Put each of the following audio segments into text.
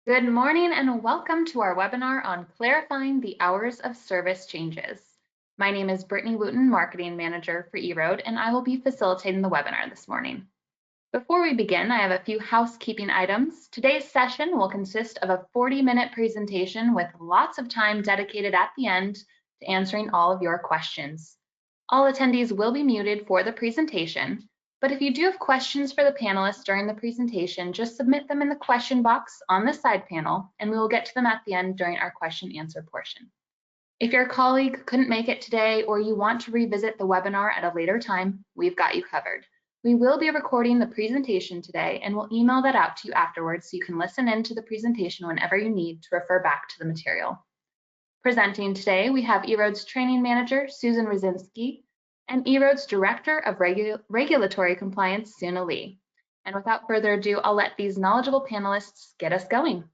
Good morning and welcome to our webinar on clarifying the hours of service changes. My name is Brittany Wooten, Marketing Manager for EROAD, and I will be facilitating the webinar this morning. Before we begin, I have a few housekeeping items. Today's session will consist of a 40-minute presentation with lots of time dedicated at the end to answering all of your questions. All attendees will be muted for the presentation. But if you do have questions for the panelists during the presentation, just submit them in the question box on the side panel, and we will get to them at the end during our question and answer portion. If your colleague couldn't make it today or you want to revisit the webinar at a later time, we've got you covered. We will be recording the presentation today, and we'll email that out to you afterwards so you can listen in to the presentation whenever you need to refer back to the material. Presenting today, we have EROAD's Training Manager, Susan Rosinski, and EROAD's Director of Regulatory Compliance, Suna Lee. And without further ado, I'll let these knowledgeable panelists get us going.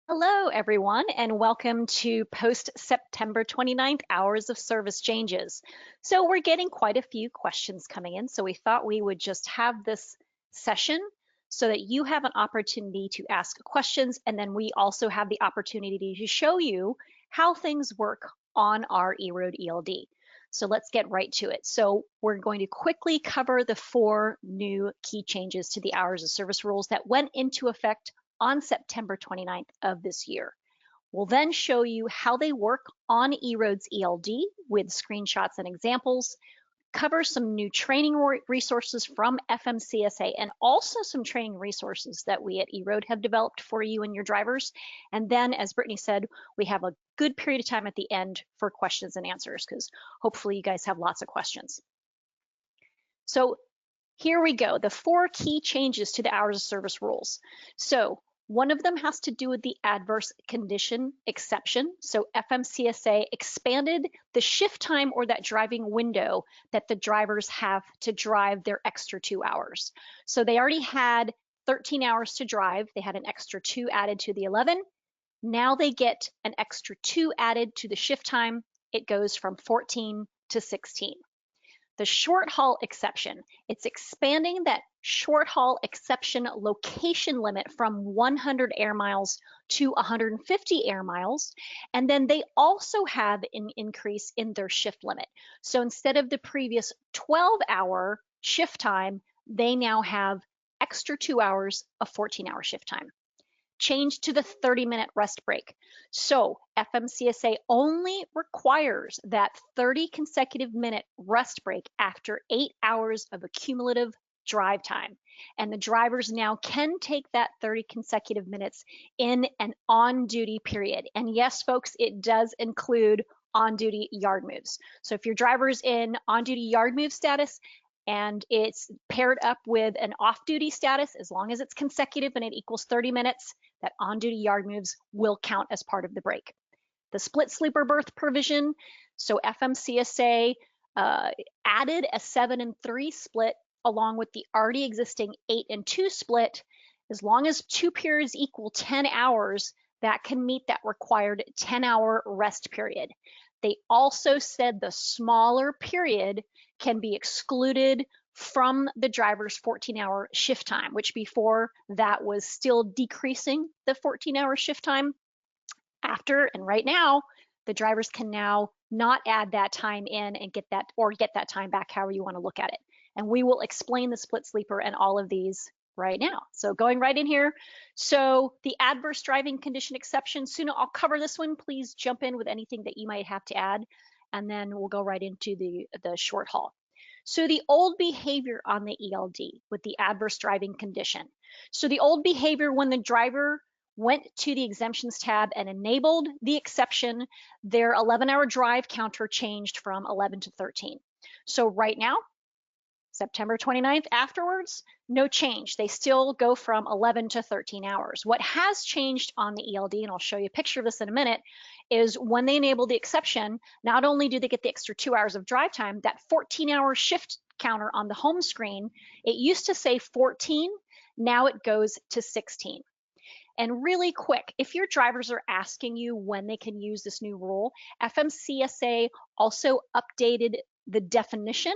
Hello, everyone, and welcome to post-September 29th Hours of Service Changes. So we're getting quite a few questions coming in, so we thought we would just have this session so that you have an opportunity to ask questions, and then we also have the opportunity to show you how things work on our EROAD ELD. So let's get right to it. So we're going to quickly cover the 4 new key changes to the hours of service rules that went into effect on September 29th of this year. We'll then show you how they work on EROAD's ELD with screenshots and examples, cover some new training resources from FMCSA, and also some training resources that we at EROAD have developed for you and your drivers. And then, as Brittany said, we have a good period of time at the end for questions and answers, because hopefully you guys have lots of questions. So here we go, the 4 key changes to the hours of service rules. So one of them has to do with the adverse condition exception. So FMCSA expanded the shift time or that driving window that the drivers have to drive their extra 2 hours. So they already had 13 hours to drive. They had an extra 2 added to the 11. Now they get an extra 2 added to the shift time. It goes from 14 to 16. The short haul exception, it's expanding that short haul exception location limit from 100 air miles to 150 air miles. And then they also have an increase in their shift limit. So instead of the previous 12-hour shift time, they now have extra 2 hours of 14-hour shift time. Change to the 30-minute rest break. So FMCSA only requires that 30 consecutive minute rest break after 8 hours of accumulative drive time. And the drivers now can take that 30 consecutive minutes in an on-duty period. And yes, folks, it does include on-duty yard moves. So if your driver's in on-duty yard move status, and it's paired up with an off-duty status, as long as it's consecutive and it equals 30 minutes, that on-duty yard moves will count as part of the break. The split sleeper berth provision, so FMCSA added a 7 and 3 split along with the already existing 8 and 2 split. As long as 2 periods equal 10 hours, that can meet that required 10-hour rest period. They also said the smaller period can be excluded from the driver's 14-hour shift time, which before that was still decreasing the 14-hour shift time. After and right now, the drivers can now not add that time in and get that time back, however you want to look at it. And we will explain the split sleeper and all of these right now. So going right in here. So the adverse driving condition exception, Suna, I'll cover this one. Please jump in with anything that you might have to add, and then we'll go right into the short haul. So the old behavior on the ELD with the adverse driving condition. So the old behavior, when the driver went to the exemptions tab and enabled the exception, their 11-hour drive counter changed from 11 to 13. So right now, September 29th afterwards, no change. They still go from 11 to 13 hours. What has changed on the ELD, and I'll show you a picture of this in a minute, is when they enable the exception, not only do they get the extra 2 hours of drive time, that 14-hour shift counter on the home screen, it used to say 14, now it goes to 16. And really quick, if your drivers are asking you when they can use this new rule, FMCSA also updated the definition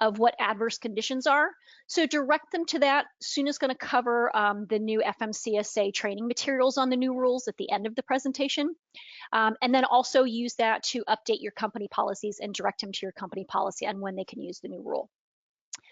of what adverse conditions are. So direct them to that. Suna's going to cover the new FMCSA training materials on the new rules at the end of the presentation. And then also use that to update your company policies and direct them to your company policy on when they can use the new rule.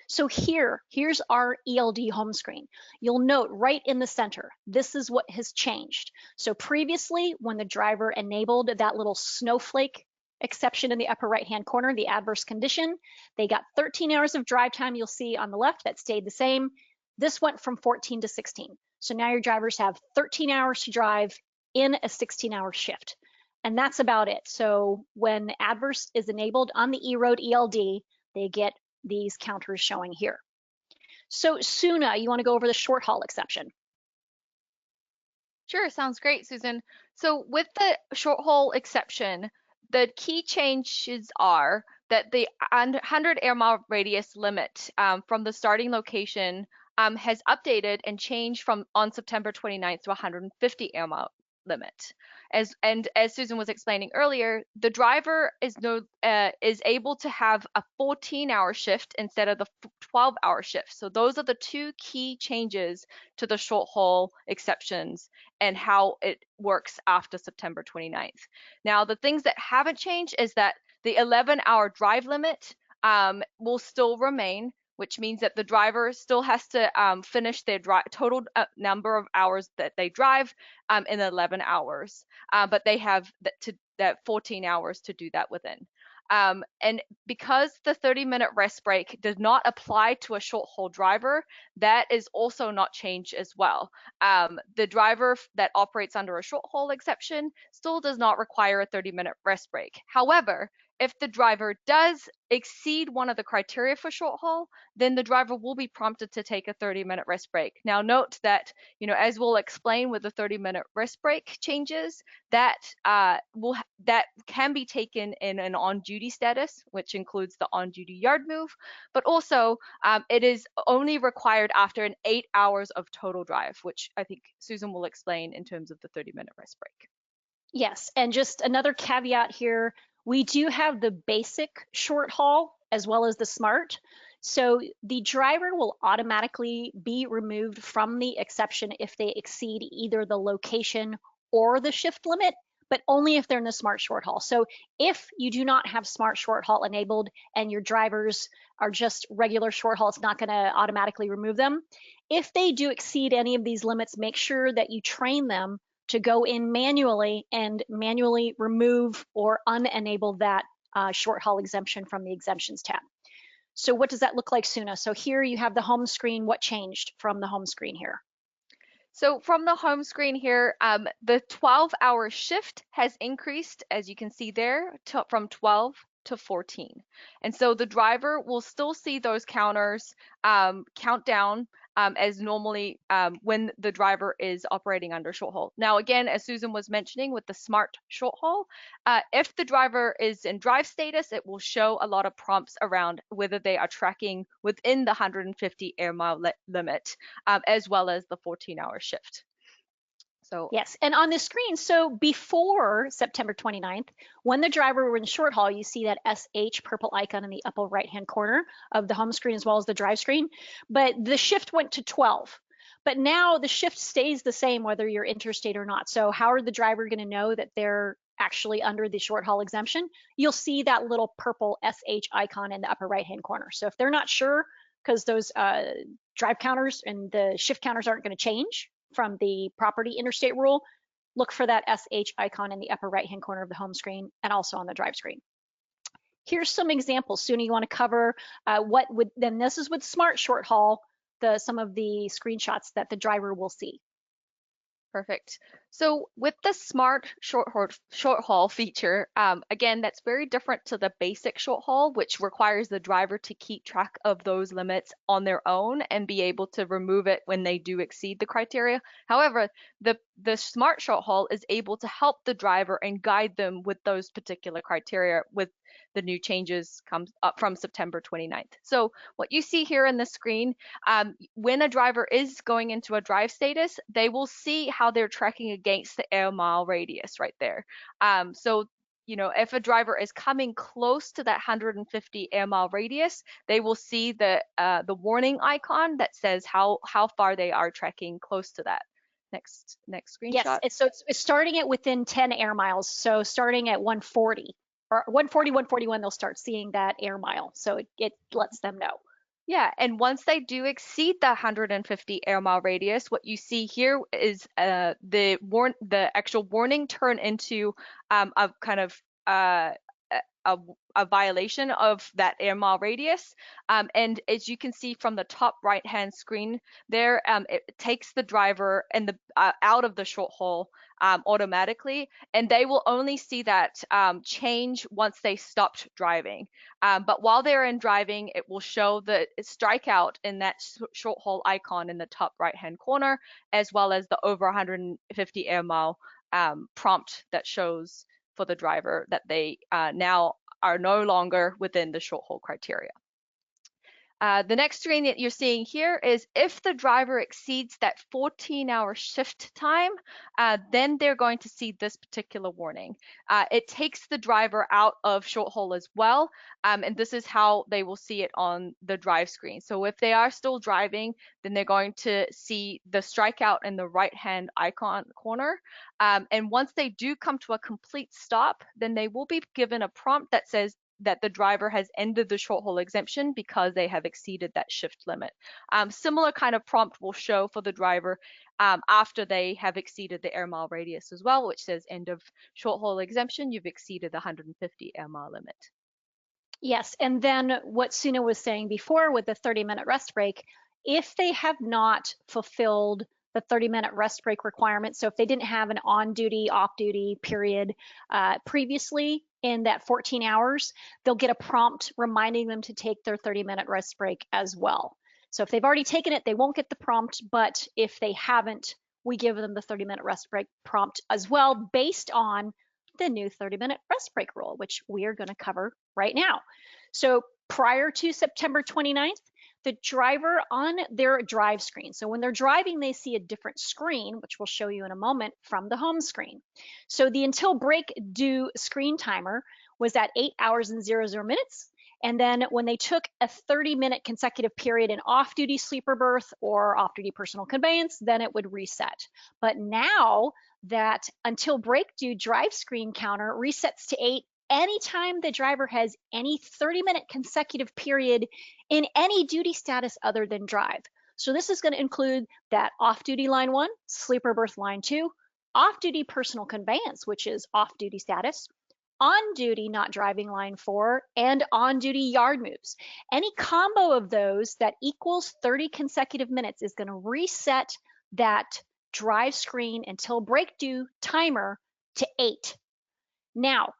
So here's our ELD home screen. You'll note right in the center, this is what has changed. So previously, when the driver enabled that little snowflake exception in the upper right-hand corner, the adverse condition, they got 13 hours of drive time. You'll see on the left that stayed the same. This went from 14 to 16. So now your drivers have 13 hours to drive in a 16-hour shift. And that's about it. So when adverse is enabled on the EROAD ELD, they get these counters showing here. So Suna, you want to go over the short haul exception? Sure, sounds great, Susan. So with the short haul exception, the key changes are that the 100 air mile radius limit from the starting location has updated and changed from on September 29th to 150 air mile limit. As Susan was explaining earlier, the driver is able to have a 14-hour shift instead of the 12-hour shift. So those are the two key changes to the short haul exceptions and how it works after September 29th. Now, the things that haven't changed is that the 11-hour drive limit will still remain, which means that the driver still has to finish their total number of hours that they drive in 11 hours, but they have that 14 hours to do that within. And because the 30-minute rest break does not apply to a short haul driver, that is also not changed as well. The driver that operates under a short haul exception still does not require a 30-minute rest break. However, if the driver does exceed one of the criteria for short haul, then the driver will be prompted to take a 30-minute rest break. Now note that, as we'll explain with the 30-minute rest break changes, that can be taken in an on-duty status, which includes the on-duty yard move, but also it is only required after 8 hours of total drive, which I think Susan will explain in terms of the 30-minute rest break. Yes, and just another caveat here, we do have the basic short haul as well as the smart. So the driver will automatically be removed from the exception if they exceed either the location or the shift limit, but only if they're in the smart short haul. So if you do not have smart short haul enabled and your drivers are just regular short haul, it's not going to automatically remove them. If they do exceed any of these limits, make sure that you train them to go in manually and manually remove or unenable that short haul exemption from the exemptions tab. So what does that look like, Suna? So here you have the home screen. What changed from the home screen here? So from the home screen here, the 12-hour shift has increased, as you can see there, from 12 to 14. And so the driver will still see those counters count down as normally when the driver is operating under short haul. Now, again, as Susan was mentioning with the smart short haul, if the driver is in drive status, it will show a lot of prompts around whether they are tracking within the 150 air mile limit, as well as the 14-hour shift. So yes, and on the screen, so before September 29th, when the driver were in short haul, you see that SH purple icon in the upper right-hand corner of the home screen as well as the drive screen, but the shift went to 12. But now the shift stays the same whether you're interstate or not. So how are the driver going to know that they're actually under the short haul exemption? You'll see that little purple SH icon in the upper right-hand corner. So if they're not sure, because those drive counters and the shift counters aren't going to change from the property interstate rule, look for that SH icon in the upper right-hand corner of the home screen and also on the drive screen. Here's some examples. Suna, you want to cover then this is with smart short haul, some of the screenshots that the driver will see. Perfect. So with the smart short haul feature, again, that's very different to the basic short haul, which requires the driver to keep track of those limits on their own and be able to remove it when they do exceed the criteria. However, the smart short haul is able to help the driver and guide them with those particular criteria with the new changes comes up from September 29th. So what you see here on the screen, when a driver is going into a drive status, they will see how they're tracking against the air mile radius right there. So if a driver is coming close to that 150 air mile radius, they will see the warning icon that says how far they are trekking close to that. Next screenshot. Yes, so it's starting at within 10 air miles. So starting at 140 or 140, 141, they'll start seeing that air mile. So it lets them know. Yeah, and once they do exceed the 150 air mile radius, what you see here is the actual warning turn into a kind of a violation of that air mile radius. And as you can see from the top right hand screen there, it takes the driver and the out of the short haul automatically, and they will only see that change once they stopped driving. But while they're in driving, it will show the strikeout in that short haul icon in the top right hand corner, as well as the over 150 air mile prompt that shows for the driver that they now are no longer within the short haul criteria. The next screen that you're seeing here is if the driver exceeds that 14-hour shift time, then they're going to see this particular warning. It takes the driver out of short haul as well, and this is how they will see it on the drive screen. So if they are still driving, then they're going to see the strikeout in the right-hand icon corner. And once they do come to a complete stop, then they will be given a prompt that says that the driver has ended the short haul exemption because they have exceeded that shift limit. Similar kind of prompt will show for the driver after they have exceeded the air mile radius as well, which says end of short haul exemption, you've exceeded the 150 air mile limit. Yes, and then what Suna was saying before with the 30-minute rest break, if they have not fulfilled the 30-minute rest break requirement, so if they didn't have an on-duty, off-duty period previously in that 14 hours, they'll get a prompt reminding them to take their 30-minute rest break as well. So if they've already taken it, they won't get the prompt, but if they haven't, we give them the 30-minute rest break prompt as well, based on the new 30-minute rest break rule, which we are going to cover right now. So prior to September 29th, the driver on their drive screen. So when they're driving, they see a different screen, which we'll show you in a moment from the home screen. So the until break due screen timer was at 8 hours and 00 minutes. And then when they took a 30-minute consecutive period in off-duty sleeper berth or off-duty personal conveyance, then it would reset. But now that until break due drive screen counter resets to 8 anytime the driver has any 30-minute consecutive period in any duty status other than drive. So this is going to include that off-duty line 1, sleeper berth line 2, off-duty personal conveyance, which is off-duty status, on-duty not driving line 4, and on-duty yard moves. Any combo of those that equals 30 consecutive minutes is going to reset that drive screen until break due timer to 8. Now,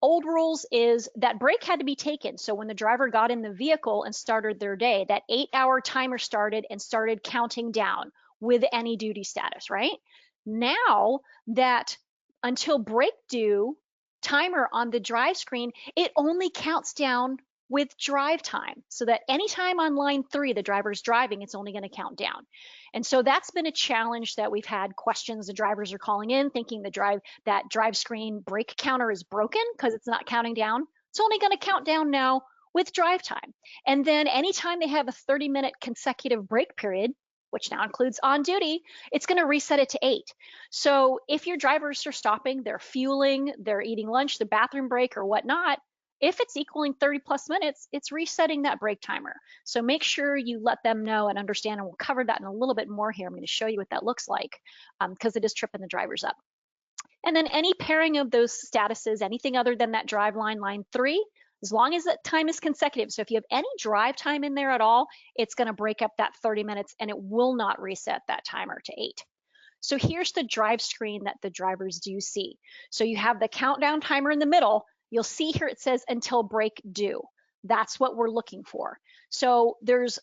old rules is that break had to be taken. So when the driver got in the vehicle and started their day, that 8-hour timer started and started counting down with any duty status, right? Now that until break due timer on the drive screen, it only counts down with drive time, so that anytime on line 3 the driver's driving, it's only going to count down. And so that's been a challenge that we've had questions. The drivers are calling in thinking that drive screen break counter is broken because it's not counting down. It's only going to count down now with drive time. And then anytime they have a 30-minute consecutive break period, which now includes on duty, it's going to reset it to 8. So if your drivers are stopping, they're fueling, they're eating lunch, the bathroom break or whatnot, if it's equaling 30 plus minutes, it's resetting that break timer. So make sure you let them know and understand, and we'll cover that in a little bit more here. I'm going to show you what that looks like because it is tripping the drivers up. And then any pairing of those statuses, anything other than that drive line 3, as long as that time is consecutive. So if you have any drive time in there at all, it's going to break up that 30 minutes and it will not reset that timer to 8. So here's the drive screen that the drivers do see. So you have the countdown timer in the middle. You'll see here it says until break due. That's what we're looking for. So there's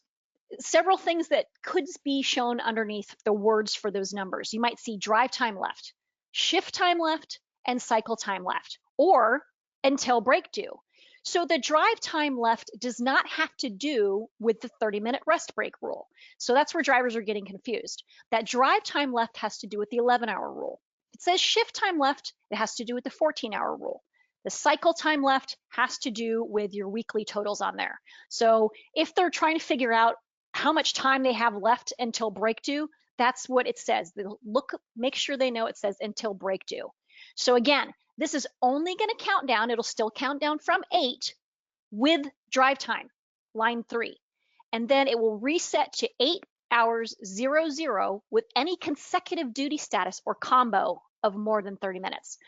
several things that could be shown underneath the words for those numbers. You might see drive time left, shift time left, and cycle time left, or until break due. So the drive time left does not have to do with the 30-minute rest break rule. So that's where drivers are getting confused. That drive time left has to do with the 11-hour rule. It says shift time left, it has to do with the 14-hour rule. The cycle time left has to do with your weekly totals on there. So if they're trying to figure out how much time they have left until break due, that's what it says. They'll make sure they know it says until break due. So again, this is only going to count down. It'll still count down from 8 with drive time, line 3. And then it will reset to 8 hours 00 with any consecutive duty status or combo of more than 30 minutes.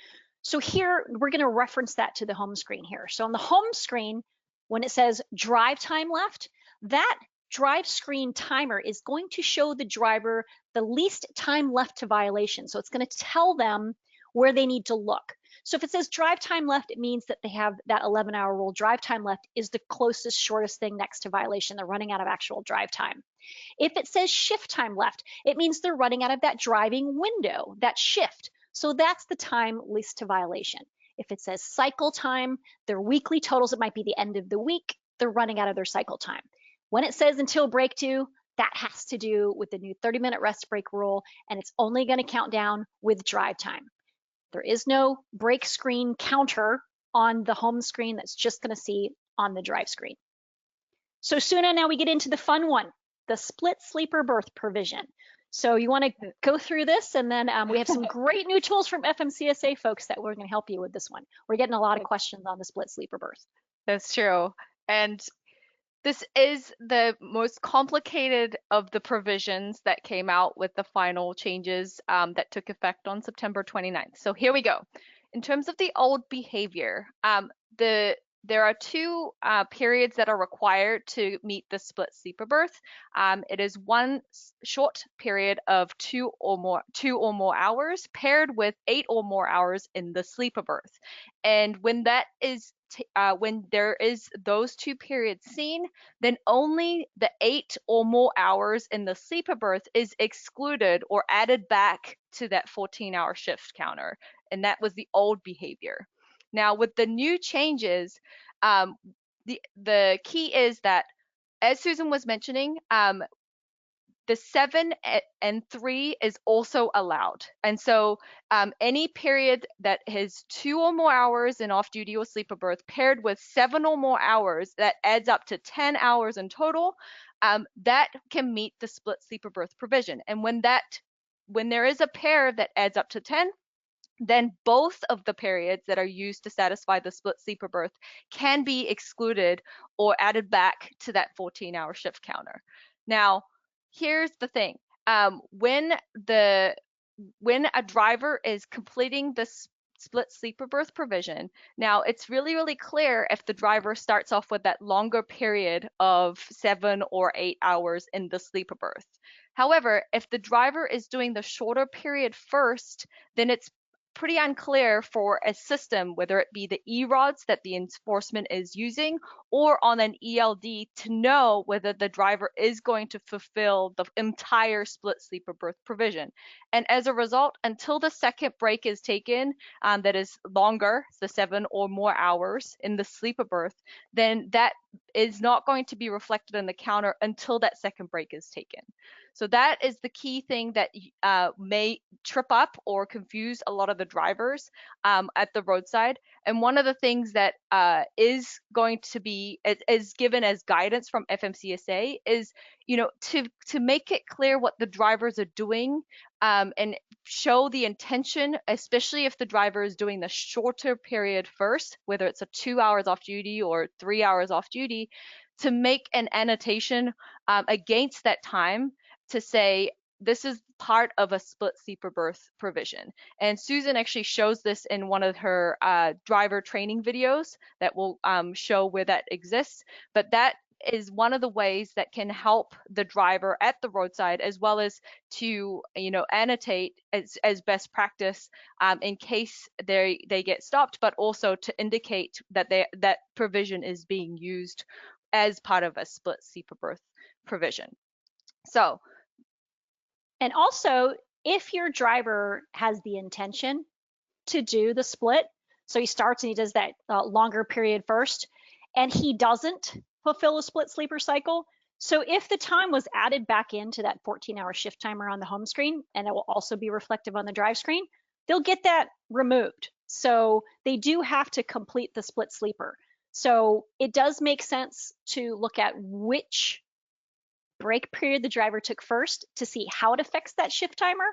So here, we're going to reference that to the home screen here. So on the home screen, when it says drive time left, that drive screen timer is going to show the driver the least time left to violation. So it's going to tell them where they need to look. So if it says drive time left, it means that they have that 11-hour rule. Drive time left is the closest, shortest thing next to violation. They're running out of actual drive time. If it says shift time left, it means they're running out of that driving window, that shift. So that's the time least to violation. If it says cycle time, their weekly totals, it might be the end of the week, they're running out of their cycle time. When it says until break due, that has to do with the new 30-minute rest break rule, and it's only going to count down with drive time. There is no break screen counter on the home screen. That's just going to see on the drive screen. So Suna, now we get into the fun one, the split sleeper berth provision. So you want to go through this, and then we have some great new tools from FMCSA folks that we're going to help you with this one. We're getting a lot of questions on the split sleeper berth. That's true. And this is the most complicated of the provisions that came out with the final changes that took effect on September 29th. So here we go. In terms of the old behavior, there are 2 periods that are required to meet the split sleeper berth. It is one short period of 2 or more hours paired with 8 or more hours in the sleeper berth. And when that is when there is those 2 periods seen, then only the 8 or more hours in the sleeper berth is excluded or added back to that 14-hour shift counter. And that was the old behavior. Now, with the new changes, the key is that, as Susan was mentioning, the 7 and 3 is also allowed. And so any period that has 2 or more hours in off-duty or sleeper berth paired with 7 or more hours, that adds up to 10 hours in total, that can meet the split sleeper berth provision. And when there is a pair that adds up to 10, then both of the periods that are used to satisfy the split sleeper berth can be excluded or added back to that 14-hour shift counter. Now, here's the thing. When a driver is completing the split sleeper berth provision, now it's really, really clear if the driver starts off with that longer period of 7 or 8 hours in the sleeper berth. However, if the driver is doing the shorter period first, then it's pretty unclear for a system, whether it be the EROADs that the enforcement is using or on an ELD, to know whether the driver is going to fulfill the entire split sleeper berth provision. And as a result, until the second break is taken, that is longer, the 7 or more hours in the sleeper berth, then that is not going to be reflected in the counter until that second break is taken. So that is the key thing that may trip up or confuse a lot of the drivers at the roadside. And one of the things that is going to be is given as guidance from FMCSA is, to make it clear what the drivers are doing and show the intention, especially if the driver is doing the shorter period first, whether it's a 2 hours off duty or 3 hours off duty, to make an annotation against that time to say, this is part of a split sleeper berth provision. And Susan actually shows this in one of her driver training videos that will show where that exists. But that is one of the ways that can help the driver at the roadside, as well as to annotate as best practice in case they get stopped, but also to indicate that that provision is being used as part of a split sleeper berth provision. So. And also, if your driver has the intention to do the split, so he starts and he does that longer period first, and he doesn't fulfill a split sleeper cycle, so if the time was added back into that 14-hour shift timer on the home screen, and it will also be reflective on the drive screen, they'll get that removed. So they do have to complete the split sleeper. So it does make sense to look at which break period the driver took first to see how it affects that shift timer.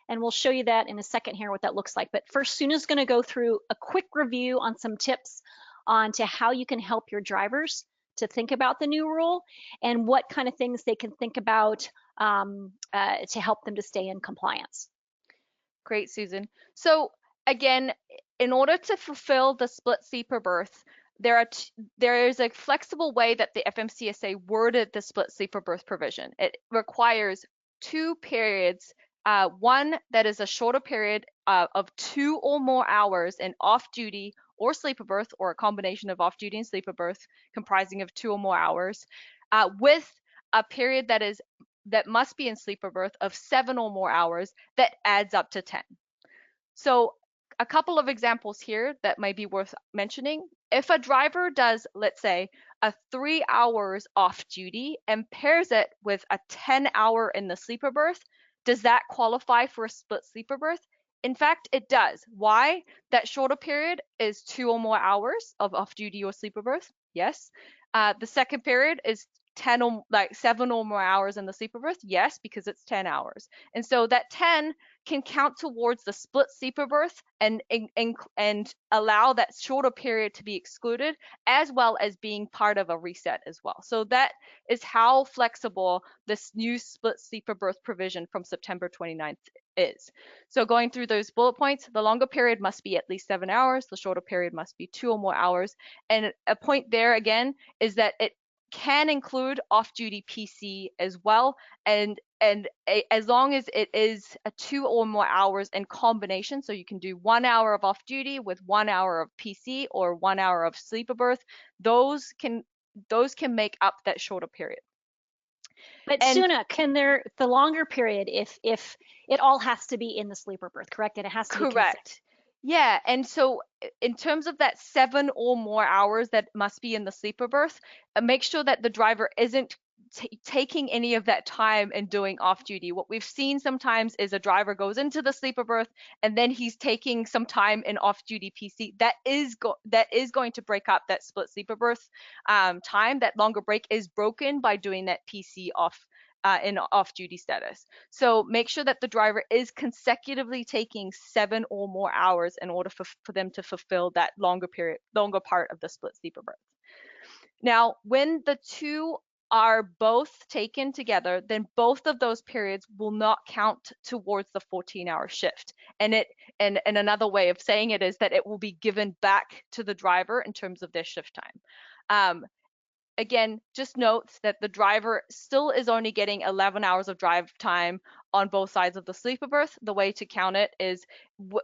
And we'll show you that in a second here, what that looks like. But first, Suna's going to go through a quick review on some tips on to how you can help your drivers to think about the new rule and what kind of things they can think about to help them to stay in compliance. Great, Susan. So again, in order to fulfill the split sleeper berth, there is a flexible way that the FMCSA worded the split sleeper berth provision. It requires 2 periods, one that is a shorter period of 2 or more hours in off-duty or sleeper berth, or a combination of off-duty and sleeper berth comprising of 2 or more hours, with a period that must be in sleeper berth of 7 or more hours that adds up to 10. So a couple of examples here that might be worth mentioning. If a driver does, let's say, a 3 hours off duty and pairs it with a 10-hour in the sleeper berth, does that qualify for a split sleeper berth? In fact, it does. Why? That shorter period is 2 or more hours of off duty or sleeper berth. Yes. The second period is 7 or more hours in the sleeper berth. Yes, because it's 10 hours. And so that 10 can count towards the split sleeper berth and allow that shorter period to be excluded, as well as being part of a reset as well. So that is how flexible this new split sleeper berth provision from September 29th is. So going through those bullet points, the longer period must be at least 7 hours, the shorter period must be 2 or more hours. And a point there again is that it can include off-duty PC as well, and as long as it is a 2 or more hours in combination, so you can do 1 hour of off-duty with 1 hour of PC or 1 hour of sleeper berth, those can make up that shorter period. But Suna, can the longer period, if it all has to be in the sleeper berth, correct? And it has to be correct. Yeah, and so in terms of that 7 or more hours that must be in the sleeper berth, make sure that the driver isn't taking any of that time and doing off duty. What we've seen sometimes is a driver goes into the sleeper berth and then he's taking some time in off duty PC. That is going to break up that split sleeper berth time. That longer break is broken by doing that PC in off-duty status. So make sure that the driver is consecutively taking 7 or more hours in order for them to fulfill that longer part of the split sleeper berth. Now, when the two are both taken together, then both of those periods will not count towards the 14-hour shift. And another way of saying it is that it will be given back to the driver in terms of their shift time. Again, just note that the driver still is only getting 11 hours of drive time on both sides of the sleeper berth. The way to count it is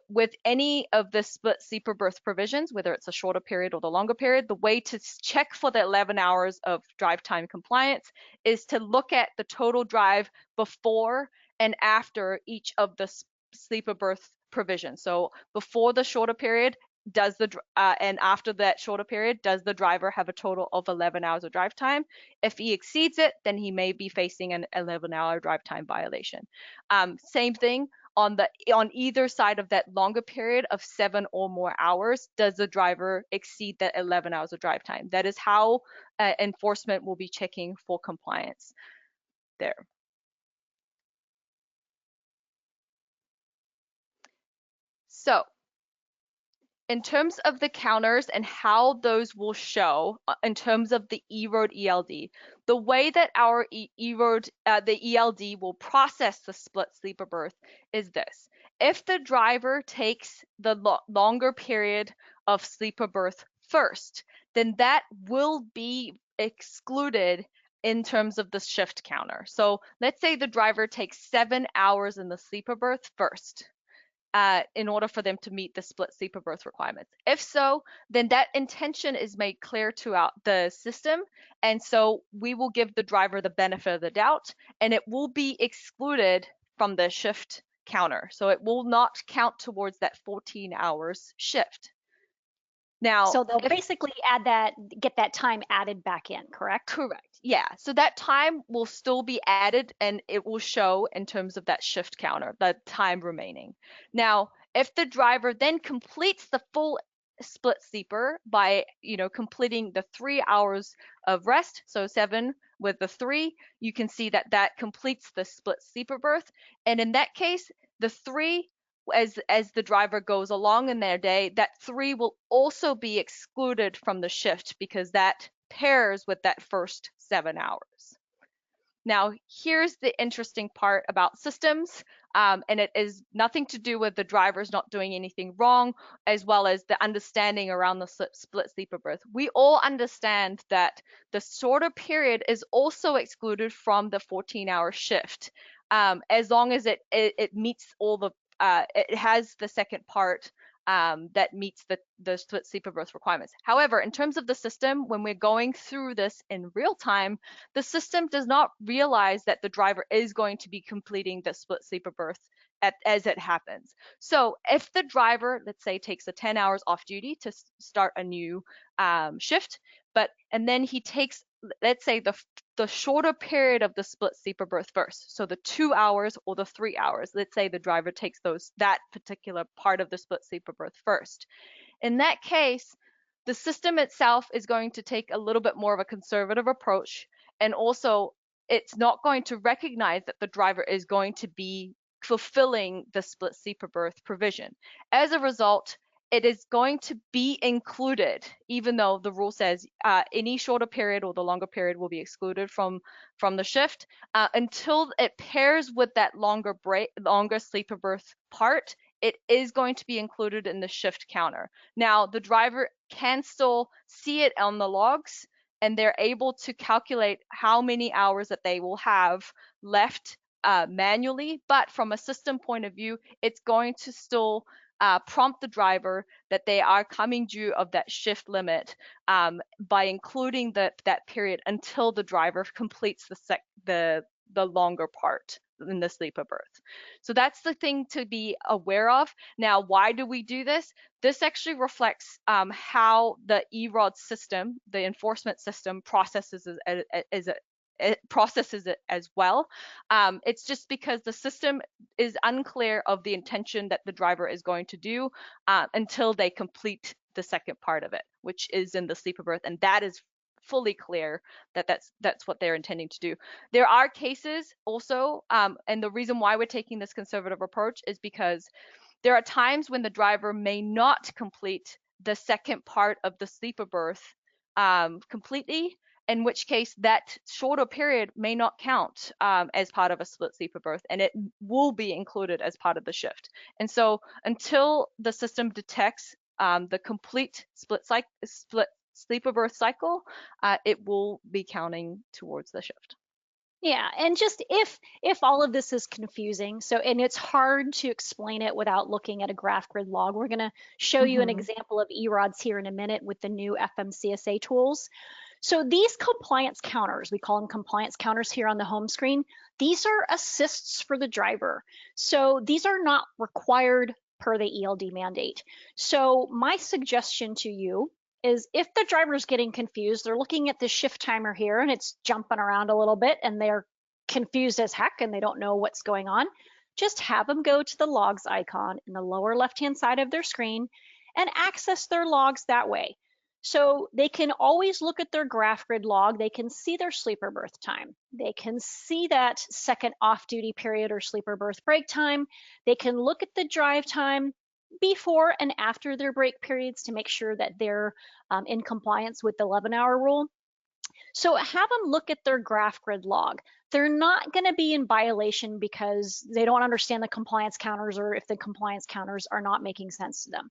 with any of the split sleeper berth provisions, whether it's a shorter period or the longer period, the way to check for the 11 hours of drive time compliance is to look at the total drive before and after each of the sleeper berth provisions. So before the shorter period, and after that shorter period, does the driver have a total of 11 hours of drive time? If he exceeds it, then he may be facing an 11-hour drive time violation. Same thing on either side of that longer period of 7 or more hours, does the driver exceed that 11 hours of drive time? That is how enforcement will be checking for compliance there. So in terms of the counters and how those will show in terms of the EROAD ELD, the way that our EROAD, the ELD will process the split sleeper berth is this. If the driver takes the longer period of sleeper berth first, then that will be excluded in terms of the shift counter. So let's say the driver takes 7 hours in the sleeper berth first. In order for them to meet the split sleeper berth requirements. If so, then that intention is made clear throughout the system, and so we will give the driver the benefit of the doubt, and it will be excluded from the shift counter. So it will not count towards that 14 hours shift. Now, so they'll basically get that time added back in, correct? Correct. Yeah. So that time will still be added and it will show in terms of that shift counter, the time remaining. Now, If the driver then completes the full split sleeper by, completing the 3 hours of rest, so 7 with the 3, you can see that that completes the split sleeper berth. And in that case, the 3, as the driver goes along in their day, that 3 will also be excluded from the shift because that pairs with that first 7 hours. Now, here's the interesting part about systems, and it is nothing to do with the drivers not doing anything wrong, as well as the understanding around the split sleeper berth. We all understand that the shorter period is also excluded from the 14-hour shift, as long as it meets all the, it has the second part that meets the split sleeper berth requirements. However, in terms of the system, when we're going through this in real time, the system does not realize that the driver is going to be completing the split sleeper berth as it happens. So if the driver, let's say, takes the 10 hours off duty to start a new shift, and then he takes, let's say, the shorter period of the split sleeper berth first, so the 2 hours or the 3 hours. Let's say the driver takes that particular part of the split sleeper berth first. In that case, the system itself is going to take a little bit more of a conservative approach, and also it's not going to recognize that the driver is going to be fulfilling the split sleeper berth provision. As a result, it is going to be included, even though the rule says any shorter period or the longer period will be excluded from the shift, until it pairs with that longer sleeper berth part. It is going to be included in the shift counter. Now, the driver can still see it on the logs, and they're able to calculate how many hours that they will have left manually, but from a system point of view, it's going to still prompt the driver that they are coming due of that shift limit by including that period until the driver completes the longer part in the sleeper berth. So that's the thing to be aware of. Now, why do we do this? This actually reflects how the EROAD system, the enforcement system, processes it processes it as well. It's just because the system is unclear of the intention that the driver is going to do until they complete the second part of it, which is in the sleeper berth, and that is fully clear that that's what they're intending to do. There are cases also, and the reason why we're taking this conservative approach is because there are times when the driver may not complete the second part of the sleeper berth completely, in which case that shorter period may not count as part of a split sleeper berth, and it will be included as part of the shift. And so until the system detects the complete split sleeper berth cycle, it will be counting towards the shift. Yeah, and just if all of this is confusing, and it's hard to explain it without looking at a graph grid log, we're going to show you an example of EROADs here in a minute with the new FMCSA tools. So these compliance counters, we call them compliance counters here on the home screen, these are assists for the driver. So these are not required per the ELD mandate. So my suggestion to you is if the driver's getting confused, they're looking at the shift timer here and it's jumping around a little bit and they're confused as heck and they don't know what's going on, just have them go to the logs icon in the lower left-hand side of their screen and access their logs that way. So they can always look at their graph grid log. They can see their sleeper berth time. They can see that second off-duty period or sleeper berth break time. They can look at the drive time before and after their break periods to make sure that they're in compliance with the 11-hour rule. So have them look at their graph grid log. They're not going to be in violation because they don't understand the compliance counters or if the compliance counters are not making sense to them.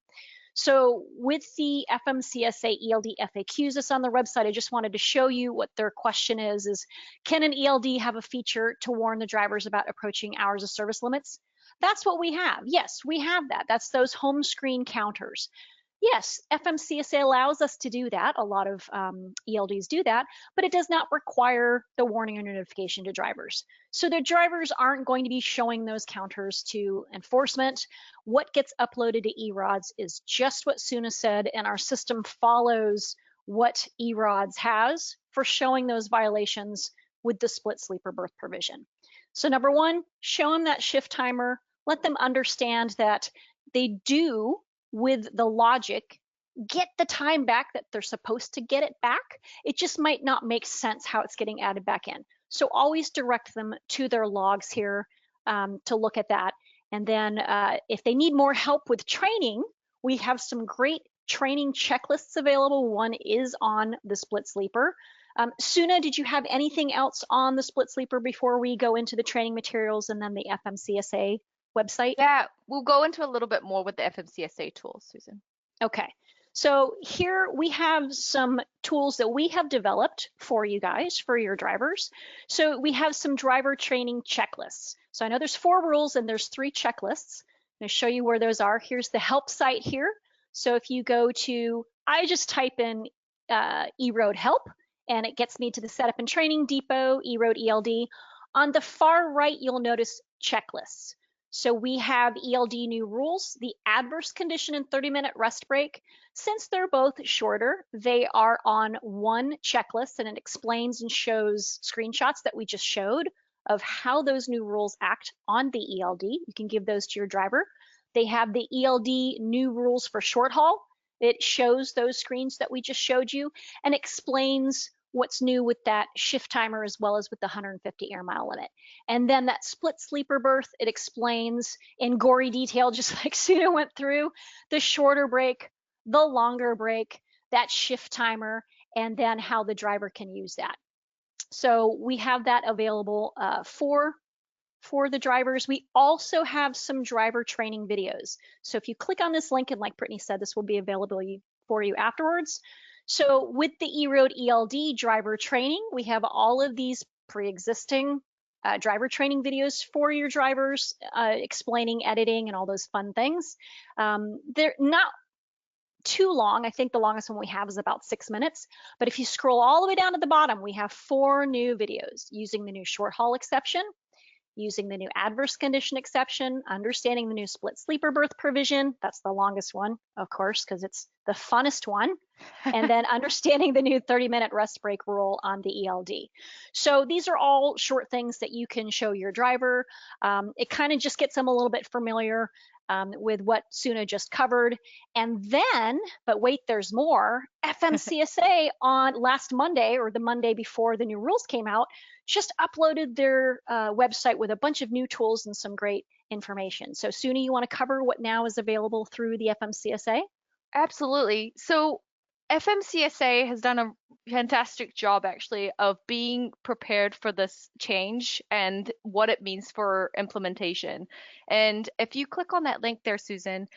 So with the FMCSA ELD FAQs that's on their website, I just wanted to show you what their question is can an ELD have a feature to warn the drivers about approaching hours of service limits? That's what we have. Yes, we have that. That's those home screen counters. Yes, FMCSA allows us to do that. A lot of ELDs do that, but it does not require the warning or notification to drivers. So the drivers aren't going to be showing those counters to enforcement. What gets uploaded to EROADs is just what Suna said, and our system follows what EROADs has for showing those violations with the split sleeper berth provision. So number one, show them that shift timer. Let them understand that they do, with the logic, get the time back that they're supposed to get it back. It just might not make sense how it's getting added back in. So always direct them to their logs here to look at that. And then if they need more help with training, we have some great training checklists available. One is on the split sleeper. Suna, did you have anything else on the split sleeper before we go into the training materials and then the FMCSA website? Yeah, we'll go into a little bit more with the FMCSA tools, Susan. Okay, so here we have some tools that we have developed for you guys, for your drivers. So we have some driver training checklists. So I know there's 4 rules and there's 3 checklists. I'm going to show you where those are. Here's the help site here. So if you go to, I just type in EROAD help, and it gets me to the setup and training depot, EROAD ELD. On the far right, you'll notice checklists. So we have ELD new rules, the adverse condition and 30-minute rest break. Since they're both shorter, they are on one checklist, and it explains and shows screenshots that we just showed of how those new rules act on the ELD. You can give those to your driver. They have the ELD new rules for short haul. It shows those screens that we just showed you and explains what's new with that shift timer as well as with the 150 air mile limit. And then that split sleeper berth, it explains in gory detail, just like Suna went through, the shorter break, the longer break, that shift timer, and then how the driver can use that. So we have that available for the drivers. We also have some driver training videos. So if you click on this link, and like Brittany said, this will be available for you afterwards. So with the EROAD ELD driver training, we have all of these pre-existing driver training videos for your drivers, explaining editing and all those fun things. They're not too long. I think the longest one we have is about 6 minutes. But if you scroll all the way down to the bottom, we have 4 new videos using the new short haul exception, using the new adverse condition exception, understanding the new split sleeper berth provision. That's the longest one, of course, because it's the funnest one. And then understanding the new 30-minute rest break rule on the ELD. So these are all short things that you can show your driver. It kind of just gets them a little bit familiar with what Suna just covered. And then, but wait, there's more, FMCSA on last Monday, or the Monday before the new rules came out, just uploaded their website with a bunch of new tools and some great information. So Suna, you want to cover what now is available through the FMCSA? Absolutely. So FMCSA has done a fantastic job actually of being prepared for this change and what it means for implementation. And if you click on that link there, Susan,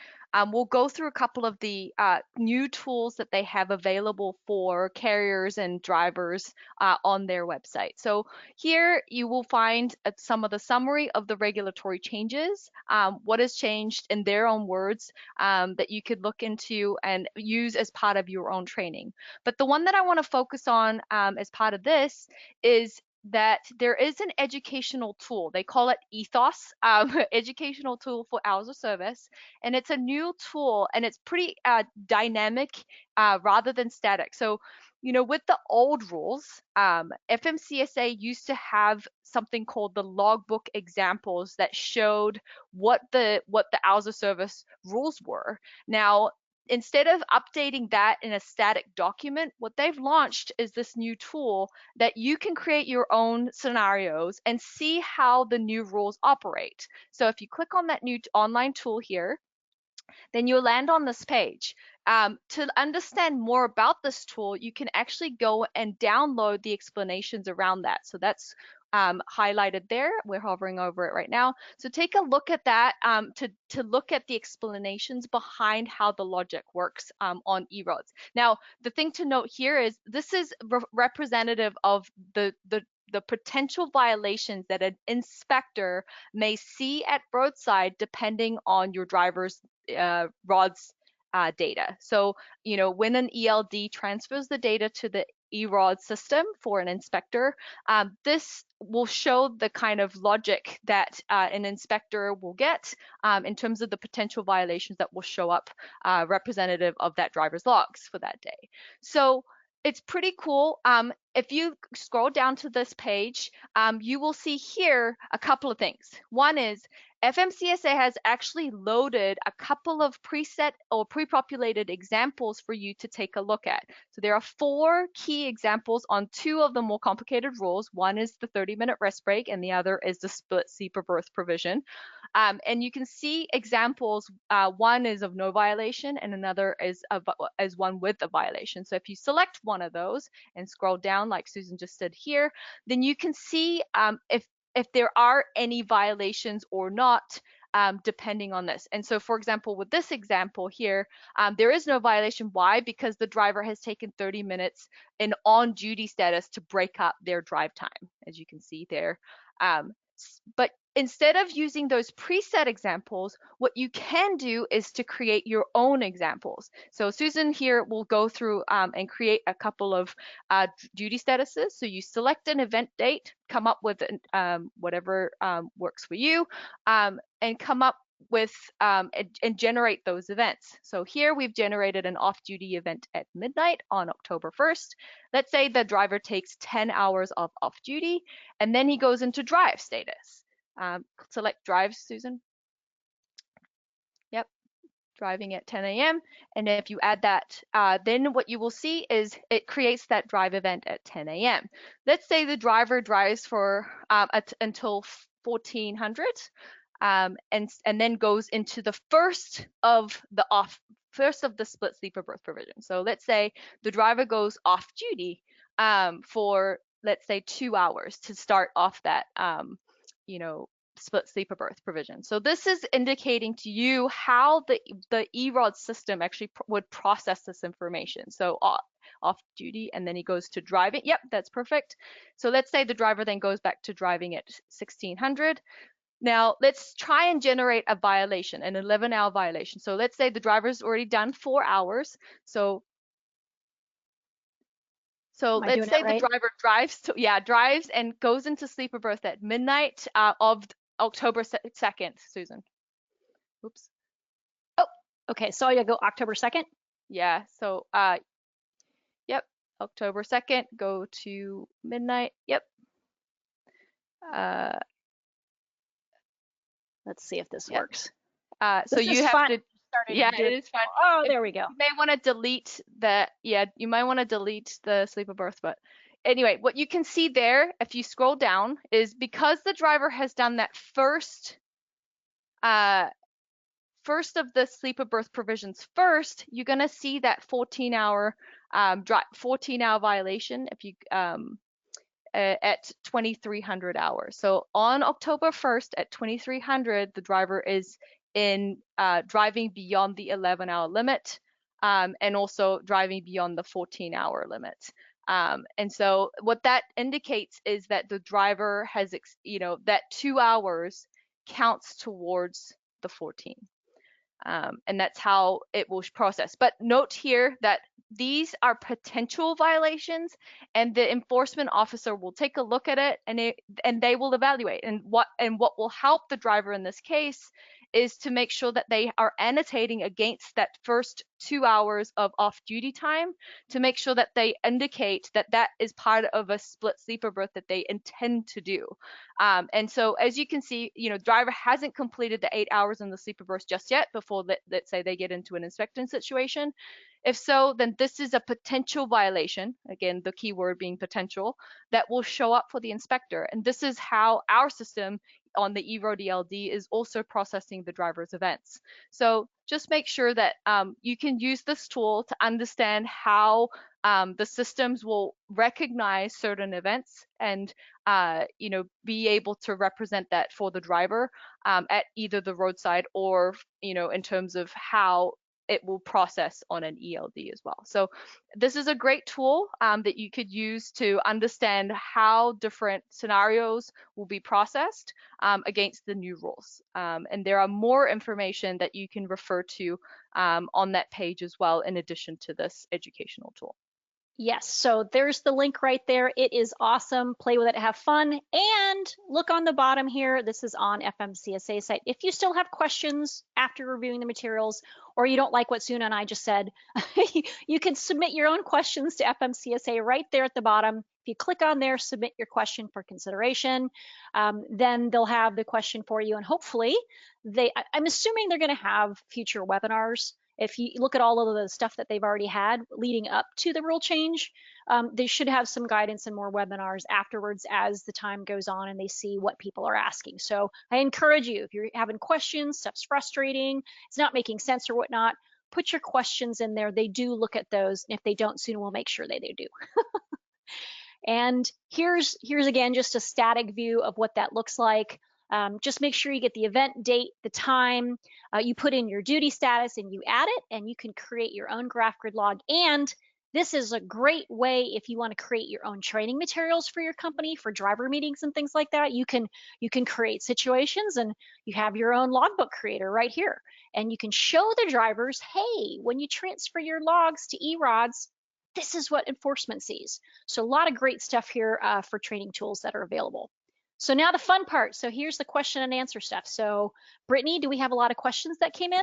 we'll go through a couple of the new tools that they have available for carriers and drivers on their website. So here you will find some of the summary of the regulatory changes, what has changed in their own words, that you could look into and use as part of your own training. But the one that I want to focus on as part of this is that there is an educational tool. They call it Ethos, educational tool for hours of service. And it's a new tool, and it's pretty dynamic rather than static. So, you know, with the old rules, FMCSA used to have something called the logbook examples that showed what the hours of service rules were. Now, instead of updating that in a static document, what they've launched is this new tool that you can create your own scenarios and see how the new rules operate. So if you click on that new online tool here, then you'll land on this page. To understand more about this tool, you can actually go and download the explanations around that. So that's highlighted there. We're hovering over it right now. So take a look at that to look at the explanations behind how the logic works on EROADs. Now, the thing to note here is this is representative of the potential violations that an inspector may see at roadside depending on your driver's RODS data. So, you know, when an ELD transfers the data to the EROAD system for an inspector, this will show the kind of logic that an inspector will get in terms of the potential violations that will show up representative of that driver's logs for that day. So it's pretty cool. if you scroll down to this page, you will see here a couple of things. One is FMCSA has actually loaded a couple of preset or pre-populated examples for you to take a look at. So there are 4 key examples on 2 of the more complicated rules. One is the 30-minute rest break, and the other is the split sleeper berth provision. And you can see examples. One is of no violation, and another is one with a violation. So if you select one of those and scroll down, like Susan just did here, then you can see if there are any violations or not, depending on this. And so, for example, with this example here, there is no violation. Why? Because the driver has taken 30 minutes in on-duty status to break up their drive time, as you can see there. But instead of using those preset examples, what you can do is to create your own examples. So Susan here will go through and create a couple of duty statuses. So you select an event date, come up with whatever works for you, and come up with and generate those events. So here we've generated an off-duty event at midnight on October 1st. Let's say the driver takes 10 hours of off-duty, and then he goes into drive status. Select drive, Susan. Yep, driving at 10 a.m. And if you add that, then what you will see is it creates that drive event at 10 a.m. Let's say the driver drives for until 1400. And then goes into the first of the split sleeper berth provision. So let's say the driver goes off duty for, let's say, 2 hours to start off that split sleeper berth provision. So this is indicating to you how the EROAD system actually would process this information. So off duty, and then he goes to driving. Yep, that's perfect. So let's say the driver then goes back to driving at 1600. Now let's try and generate a violation, an 11-hour violation. So let's say the driver's already done 4 hours. So let's say the driver drives and goes into sleeper berth at midnight of October 2nd, Susan. Oops. Oh, okay. So you go October 2nd? Yeah. So, yep. October 2nd, go to midnight. Yep. Let's see if this works. So you have to. Yeah, it is fun. Oh, there we go. You may want to delete the. Yeah, you might want to delete the sleeper berth, but anyway, what you can see there, if you scroll down, is because the driver has done that first of the sleeper berth provisions first, you're gonna see that 14-hour violation if you at 2300 hours. So on October 1st at 2300, the driver is in driving beyond the 11-hour limit, and also driving beyond the 14-hour limit. And so what that indicates is that the driver has, that 2 hours counts towards the 14. And that's how it will process. But note here that these are potential violations, and the enforcement officer will take a look at it, and they will evaluate. And what will help the driver in this case is to make sure that they are annotating against that first 2 hours of off-duty time, to make sure that they indicate that that is part of a split sleeper berth that they intend to do. And so as you can see, driver hasn't completed the 8 hours in the sleeper berth just yet before, let's say, they get into an inspection situation. If so, then this is a potential violation, again, the key word being potential, that will show up for the inspector. And this is how our system on the EROAD ELD is also processing the driver's events. So just make sure that you can use this tool to understand how the systems will recognize certain events and be able to represent that for the driver at either the roadside or in terms of how it will process on an ELD as well. So this is a great tool that you could use to understand how different scenarios will be processed against the new rules. And there are more information that you can refer to on that page as well, in addition to this educational tool. Yes, so there's the link right there. It is awesome. Play with it, have fun, and look on the bottom here. This is on FMCSA site. If you still have questions after reviewing the materials, or you don't like what Suna and I just said, you can submit your own questions to FMCSA right there at the bottom. If you click on there, submit your question for consideration, then they'll have the question for you, and hopefully I'm assuming they're going to have future webinars. If you look at all of the stuff that they've already had leading up to the rule change, they should have some guidance and more webinars afterwards as the time goes on and they see what people are asking. So I encourage you, if you're having questions, stuff's frustrating, it's not making sense or whatnot, put your questions in there. They do look at those, and if they don't, soon we'll make sure they do. And here's again just a static view of what that looks like. Just make sure you get the event date, the time, you put in your duty status and you add it, and you can create your own graph grid log. And this is a great way if you want to create your own training materials for your company, for driver meetings and things like that. You can create situations, and you have your own logbook creator right here. And you can show the drivers, hey, when you transfer your logs to EROADs, this is what enforcement sees. So a lot of great stuff here for training tools that are available. So now the fun part. So here's the question and answer stuff. So Brittany, do we have a lot of questions that came in?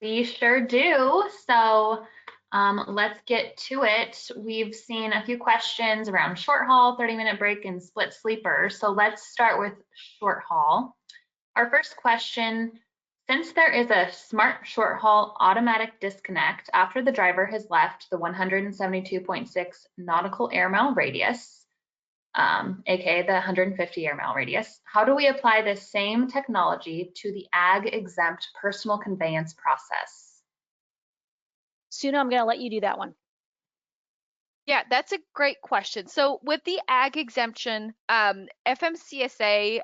We sure do. So let's get to it. We've seen a few questions around short haul, 30-minute break, and split sleeper. So let's start with short haul. Our first question, since there is a smart short haul automatic disconnect after the driver has left the 172.6 nautical air mile radius, aka the 150 air mile radius, how do we apply this same technology to the ag exempt personal conveyance process? Suna, I'm going to let you do that one. Yeah, that's a great question. So with the ag exemption, FMCSA,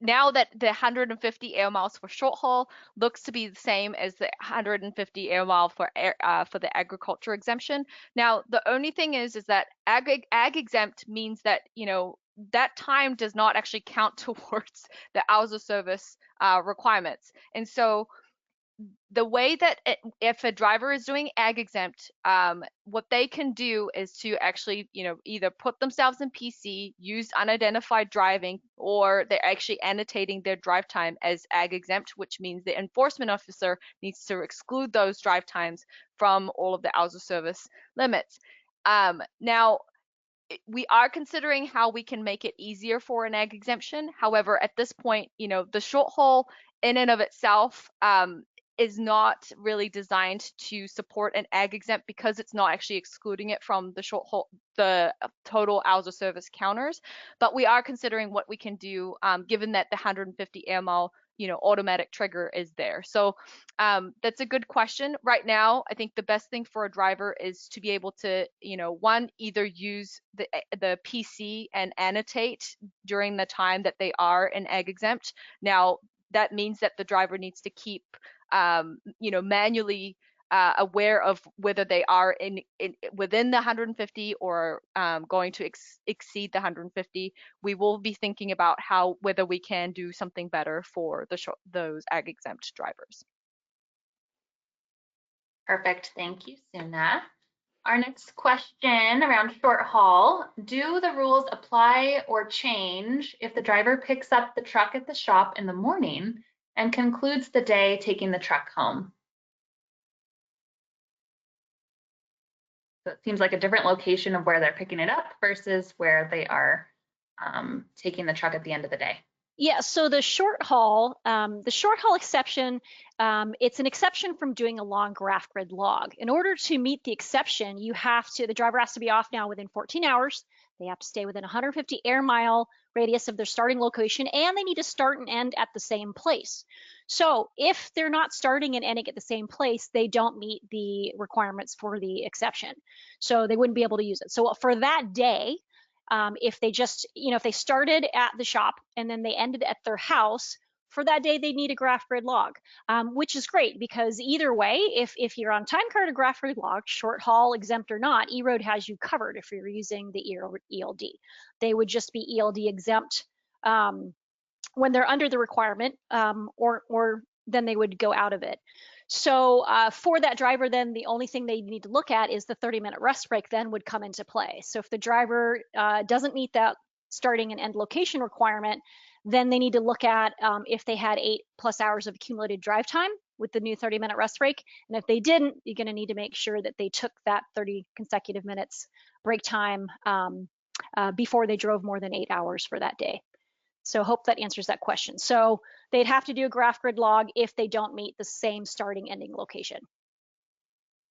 now that the 150 air miles for short haul looks to be the same as the 150 air mile for the agriculture exemption. Now, the only thing is that ag exempt means that, you know, that time does not actually count towards the hours of service requirements. And so the way that if a driver is doing ag exempt, what they can do is to actually, you know, either put themselves in PC, use unidentified driving, or they're actually annotating their drive time as ag exempt, which means the enforcement officer needs to exclude those drive times from all of the hours of service limits. Now, we are considering how we can make it easier for an ag exemption. However, at this point, you know, the short haul in and of itself is not really designed to support an ag exempt because it's not actually excluding it from the short haul, the total hours of service counters. But we are considering what we can do given that the 150 air mile, you know, automatic trigger is there. So that's a good question. Right now, I think the best thing for a driver is to be able to, you know, one, either use the PC and annotate during the time that they are in ag exempt. Now, that means that the driver needs to keep you know, manually aware of whether they are within the 150 or going to exceed the 150. We will be thinking about whether we can do something better for those ag exempt drivers. Perfect, thank you, Suna. Our next question around short haul, do the rules apply or change if the driver picks up the truck at the shop in the morning and concludes the day taking the truck home? So it seems like a different location of where they're picking it up versus where they are taking the truck at the end of the day. Yeah, so the short haul exception, it's an exception from doing a long graph grid log. In order to meet the exception, the driver has to be off now within 14 hours. They have to stay within 150 air mile radius of their starting location, and they need to start and end at the same place. So if they're not starting and ending at the same place, they don't meet the requirements for the exception. So they wouldn't be able to use it. So for that day, if they just, you know, if they started at the shop and then they ended at their house, for that day, they need a graph grid log, which is great because either way, if you're on time card or graph grid log, short haul, exempt or not, EROAD has you covered if you're using the EROAD ELD. They would just be ELD exempt when they're under the requirement, or then they would go out of it. So for that driver, then the only thing they need to look at is the 30-minute rest break then would come into play. So if the driver doesn't meet that starting and end location requirement, then they need to look at if they had 8+ hours of accumulated drive time with the new 30-minute rest break. And if they didn't, you're going to need to make sure that they took that 30 consecutive minutes break time before they drove more than 8 hours for that day. So hope that answers that question. So they'd have to do a graph grid log if they don't meet the same starting ending location.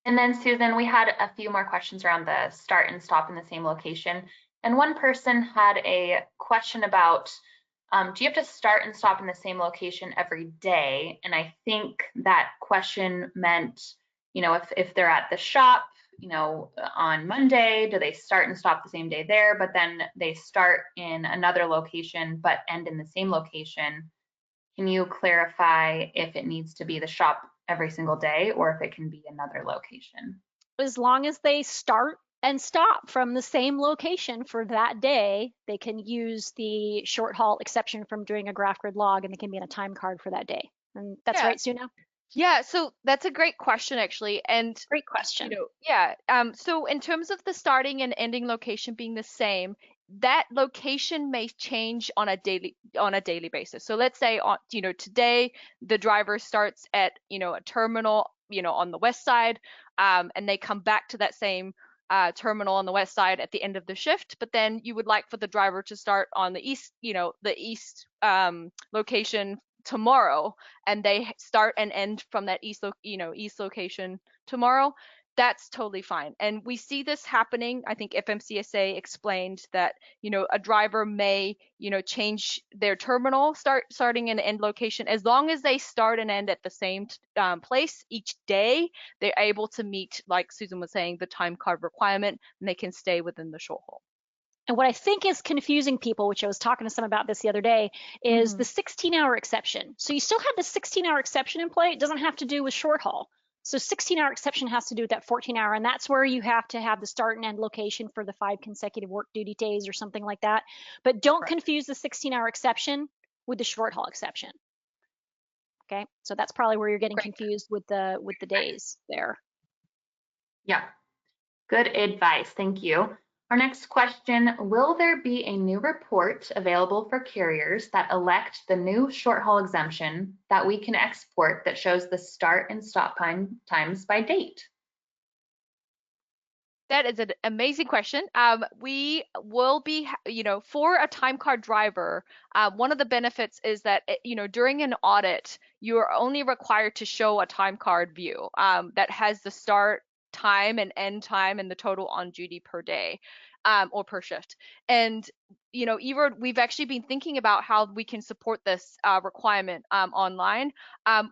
And then Susan, we had a few more questions around the start and stop in the same location. And one person had a question about, do you have to start and stop in the same location every day? And I think that question meant, if they're at the shop, on Monday, do they start and stop the same day there, but then they start in another location but end in the same location? Can you clarify if it needs to be the shop every single day or if it can be another location? As long as they start and stop from the same location for that day, they can use the short haul exception from doing a graph grid log, and they can be in a time card for that day. And that's right, Suna? Yeah, so that's a great question, actually. And great question. So in terms of the starting and ending location being the same, that location may change on a daily basis. So let's say today the driver starts at a terminal on the west side, and they come back to that same terminal on the west side at the end of the shift. But then you would like for the driver to start on the east, the east location tomorrow, and they start and end from that east location tomorrow. That's totally fine. And we see this happening. I think FMCSA explained that a driver may change their terminal starting and end location. As long as they start and end at the same place each day, they're able to meet, like Susan was saying, the time card requirement, and they can stay within the short haul. And what I think is confusing people, which I was talking to some about this the other day, is the 16-hour exception. So you still have the 16-hour exception in play. It doesn't have to do with short haul. So 16-hour exception has to do with that 14-hour, and that's where you have to have the start and end location for the 5 consecutive work duty days or something like that. But don't confuse the 16-hour exception with the short haul exception. Okay, so that's probably where you're getting confused with the days there. Yeah, good advice. Thank you. Our next question, will there be a new report available for carriers that elect the new short haul exemption that we can export that shows the start and stop times by date? That is an amazing question. We will be, for a time card driver, one of the benefits is that, during an audit, you are only required to show a time card view that has the start time and end time and the total on duty per day or per shift. And EROAD, we've actually been thinking about how we can support this requirement online.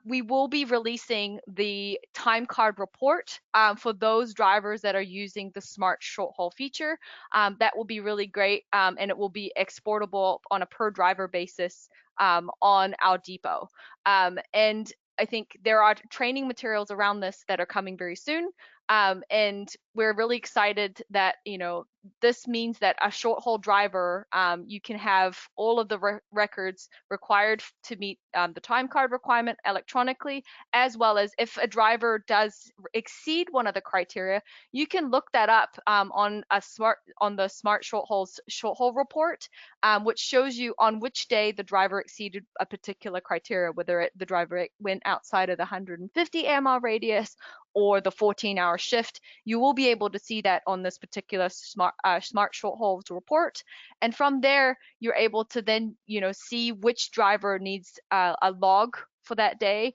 We will be releasing the time card report for those drivers that are using the smart short haul feature. That will be really great, and it will be exportable on a per driver basis on our depot. And I think there are training materials around this that are coming very soon. And we're really excited that, this means that a short haul driver, you can have all of the records required to meet the time card requirement electronically, as well as if a driver does exceed one of the criteria, you can look that up on the smart short haul report, which shows you on which day the driver exceeded a particular criteria, whether the driver went outside of the 150 air mile radius or the 14-hour shift. You will be able to see that on this particular smart short haul report, and from there you're able to then see which driver needs a log for that day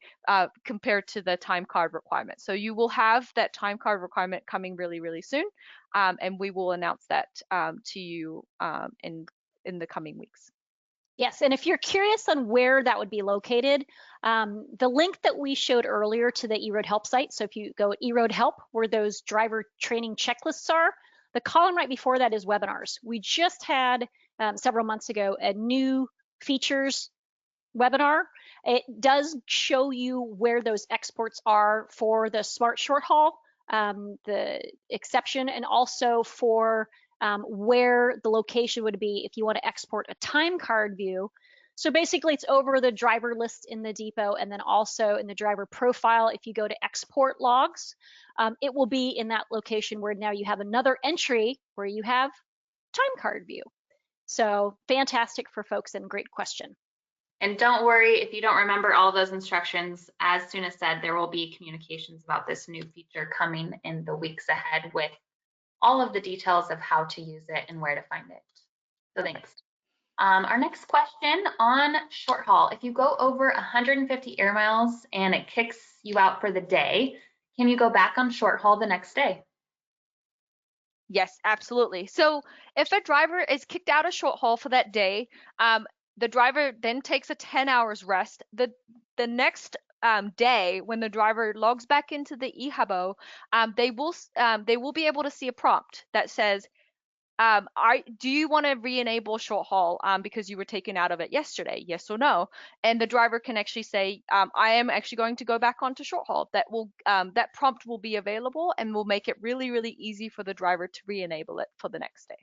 compared to the time card requirement. So you will have that time card requirement coming really, really soon, and we will announce that to you in the coming weeks. Yes, and if you're curious on where that would be located, the link that we showed earlier to the EROAD Help site, so if you go at EROAD Help, where those driver training checklists are, the column right before that is webinars. We just had, several months ago, a new features webinar. It does show you where those exports are for the smart short haul, the exception, and also for where the location would be if you want to export a time card view. So basically it's over the driver list in the depot, and then also in the driver profile, if you go to export logs, it will be in that location where now you have another entry where you have time card view. So fantastic for folks, and great question. And don't worry if you don't remember all those instructions. As Suna said, there will be communications about this new feature coming in the weeks ahead with all of the details of how to use it and where to find it. So thanks. Our next question on short haul. If you go over 150 air miles and it kicks you out for the day, can you go back on short haul the next day? Yes, absolutely. So if a driver is kicked out of short haul for that day, the driver then takes a 10 hours rest. The next day, when the driver logs back into the eHubO, they will be able to see a prompt that says, do you want to re-enable short haul because you were taken out of it yesterday? Yes or no? And the driver can actually say, I am actually going to go back onto short haul. That prompt will be available and will make it really, really easy for the driver to re-enable it for the next day,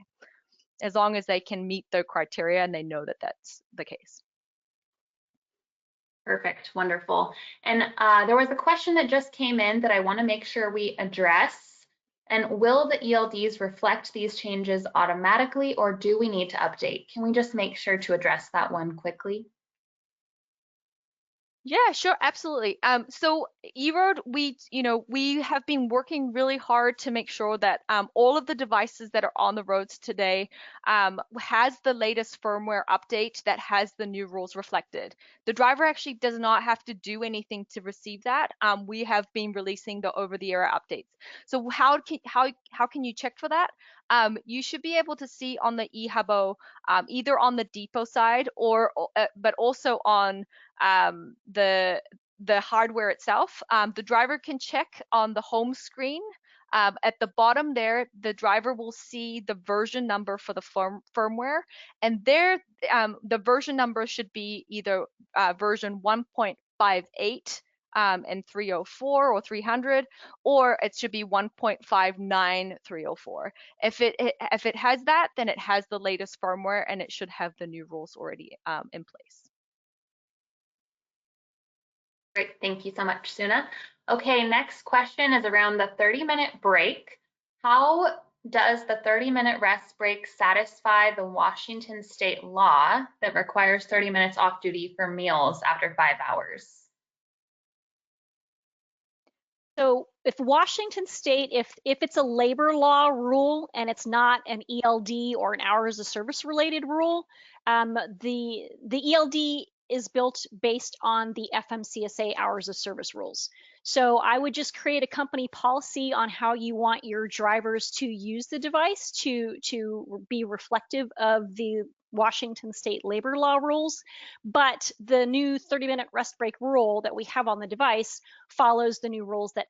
as long as they can meet the criteria and they know that that's the case. Perfect, wonderful. And there was a question that just came in that I want to make sure we address. And will the ELDs reflect these changes automatically, or do we need to update? Can we just make sure to address that one quickly? Yeah, sure, absolutely. So EROAD, we have been working really hard to make sure that all of the devices that are on the roads today has the latest firmware update that has the new rules reflected. The driver actually does not have to do anything to receive that. We have been releasing the over-the-air updates. So how can you check for that? You should be able to see on the eHubO, either on the depot side but also on the hardware itself. The driver can check on the home screen. At the bottom there, the driver will see the version number for the firmware, and there the version number should be either version 1.58 and 304 or 300, or it should be 1.59 304. If it has that, then it has the latest firmware and it should have the new rules already in place. Great, thank you so much, Suna. Okay, next question is around the 30-minute break. How does the 30-minute rest break satisfy the Washington state law that requires 30 minutes off duty for meals after 5 hours? So if Washington state, if it's a labor law rule and it's not an ELD or an hours of service related rule, the ELD is built based on the FMCSA hours of service rules. So I would just create a company policy on how you want your drivers to use the device to be reflective of the Washington state labor law rules. But the new 30-minute rest break rule that we have on the device follows the new rules that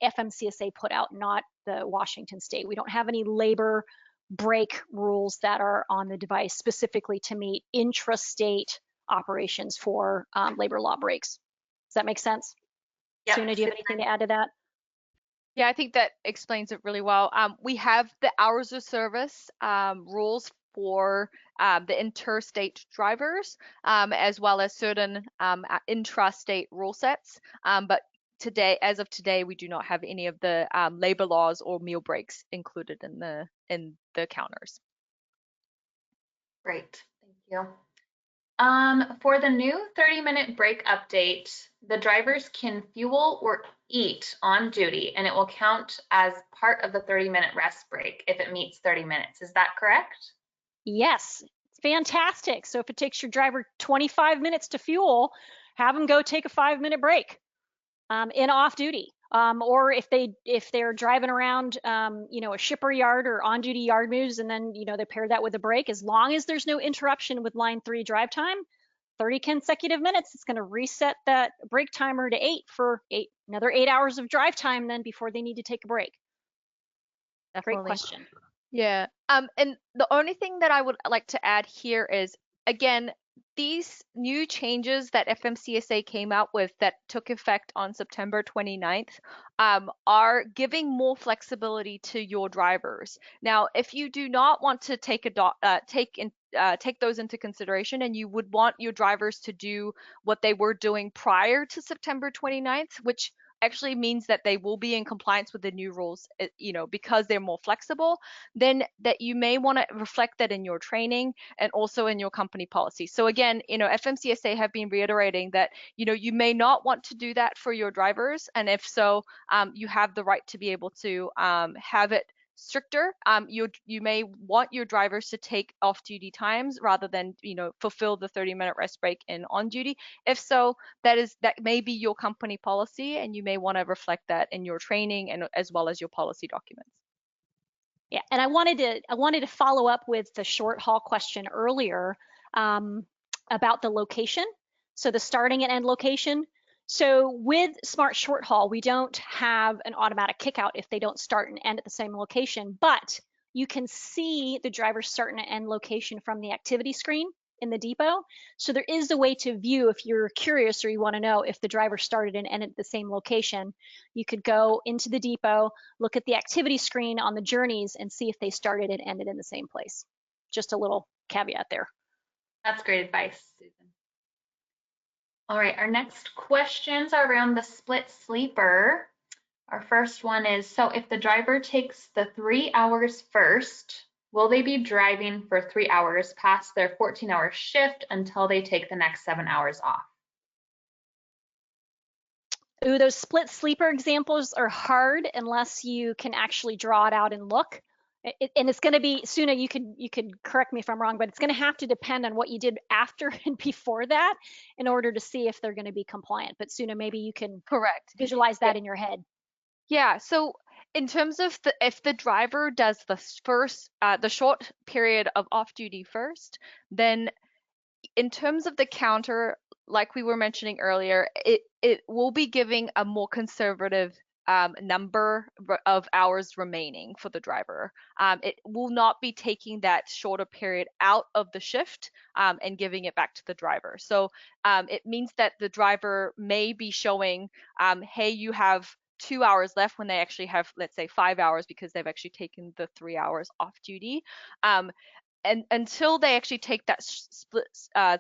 FMCSA put out, not the Washington state. We don't have any labor break rules that are on the device specifically to meet intrastate operations for labor law breaks. Does that make sense? Yep. Suna, do you have anything to add to that? Yeah, I think that explains it really well. We have the hours of service rules for the interstate drivers, as well as certain intrastate rule sets. But today, as of today, we do not have any of the labor laws or meal breaks included in the counters. Great, thank you. For the new 30-minute break update, the drivers can fuel or eat on duty, and it will count as part of the 30-minute rest break if it meets 30 minutes. Is that correct? Yes, fantastic. So if it takes your driver 25 minutes to fuel, have them go take a 5-minute break in off duty. Or if they're driving around, a shipper yard or on-duty yard moves, and then they pair that with a break, as long as there's no interruption with line 3 drive time, 30 consecutive minutes, it's going to reset that break timer to 8 for another 8 hours of drive time then before they need to take a break. Definitely. Great question. Yeah. And the only thing that I would like to add here is, again, these new changes that FMCSA came out with that took effect on September 29th are giving more flexibility to your drivers. Now, if you do not want to take those into consideration and you would want your drivers to do what they were doing prior to September 29th, which actually means that they will be in compliance with the new rules, because they're more flexible, then that you may want to reflect that in your training and also in your company policy. So again, FMCSA have been reiterating that, you may not want to do that for your drivers. And if so, you have the right to be able to have it stricter. You may want your drivers to take off-duty times rather than fulfill the 30-minute rest break in on duty. If so, that may be your company policy, and you may want to reflect that in your training and as well as your policy documents. Yeah, and I wanted to follow up with the short haul question earlier about the location. So the starting and end location. So with Smart Short Haul, we don't have an automatic kickout if they don't start and end at the same location, but you can see the driver's start and end location from the activity screen in the depot. So there is a way to view if you're curious or you want to know if the driver started and ended at the same location. You could go into the depot, look at the activity screen on the journeys and see if they started and ended in the same place. Just a little caveat there. That's great advice, Susan. All right, our next questions are around the split sleeper. Our first one is, so if the driver takes the 3 hours first, will they be driving for 3 hours past their 14-hour shift until they take the next 7 hours off? Ooh, those split sleeper examples are hard unless you can actually draw it out and look. And it's going to be, Suna, you could correct me if I'm wrong, but it's going to have to depend on what you did after and before that in order to see if they're going to be compliant. But Suna, maybe you can visualize that in your head. Yeah. So in terms of if the driver does the short period of off duty first, then in terms of the counter, like we were mentioning earlier, it will be giving a more conservative number of hours remaining for the driver. It will not be taking that shorter period out of the shift and giving it back to the driver. So it means that the driver may be showing, hey, you have 2 hours left when they actually have, let's say, 5 hours because they've actually taken the 3 hours off duty. And until they actually take that split,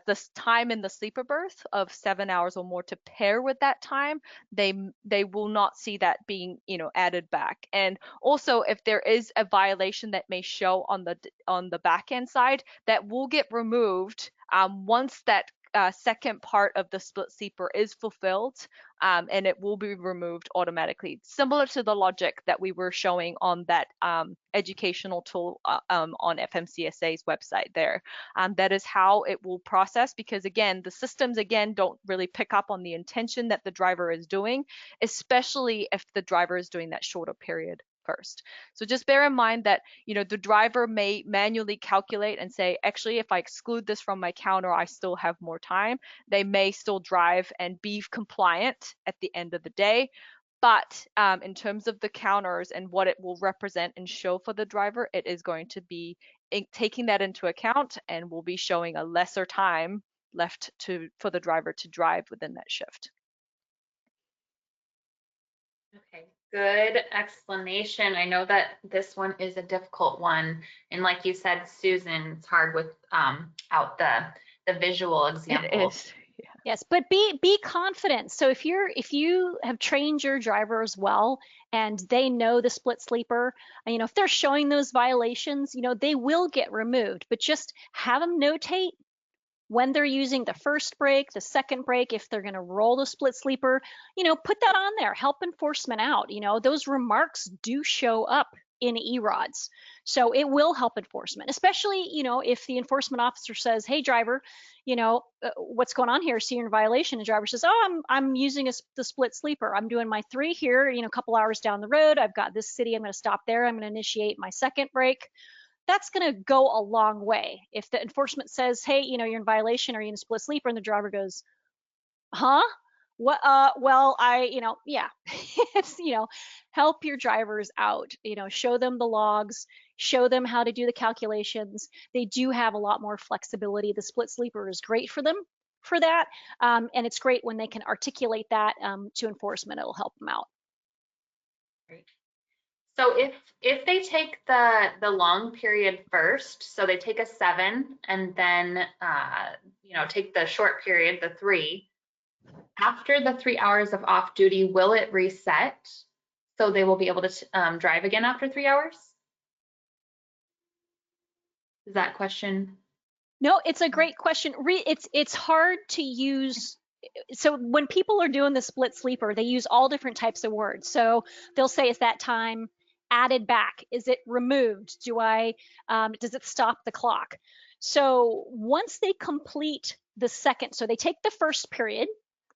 this time in the sleeper berth of 7 hours or more to pair with that time, they will not see that being added back. And also, if there is a violation that may show on the back end side, that will get removed once that second part of the split sleeper is fulfilled, and it will be removed automatically, similar to the logic that we were showing on that educational tool on FMCSA's website there. That is how it will process, because again, the systems don't really pick up on the intention that the driver is doing, especially if the driver is doing that shorter period first. So just bear in mind that the driver may manually calculate and say, actually, if I exclude this from my counter, I still have more time. They may still drive and be compliant at the end of the day. But in terms of the counters and what it will represent and show for the driver, it is going to be taking that into account and will be showing a lesser time left for the driver to drive within that shift. Okay, good explanation. I know that this one is a difficult one, and like you said, Susan, it's hard without the visual example. It is. Yeah. Yes, but be confident. So if you have trained your drivers well and they know the split sleeper, if they're showing those violations, they will get removed. But just have them notate when they're using the first break, the second break, if they're going to roll the split sleeper, put that on there. Help enforcement out. Those remarks do show up in EROADs. So it will help enforcement, especially, if the enforcement officer says, hey, driver, what's going on here? See, you're in violation. The driver says, oh, I'm using the split sleeper. I'm doing my 3 here, a couple hours down the road. I've got this city. I'm going to stop there. I'm going to initiate my second break. That's going to go a long way. If the enforcement says, hey, you're in violation, or you're in a split sleeper, and the driver goes, huh? What, well, yeah, it's, help your drivers out, show them the logs, show them how to do the calculations. They do have a lot more flexibility. The split sleeper is great for them for that. And it's great when they can articulate that to enforcement. It'll help them out. Great. So if they take the long period first, so they take a 7 and then take the short period, the 3, after the 3 hours of off duty, will it reset so they will be able to drive again after 3 hours? Is that question? No, it's a great question. It's hard to use. So when people are doing the split sleeper, they use all different types of words. So they'll say, is that time added back? Is it removed? Does it stop the clock? So once they complete the second, so they take the first period,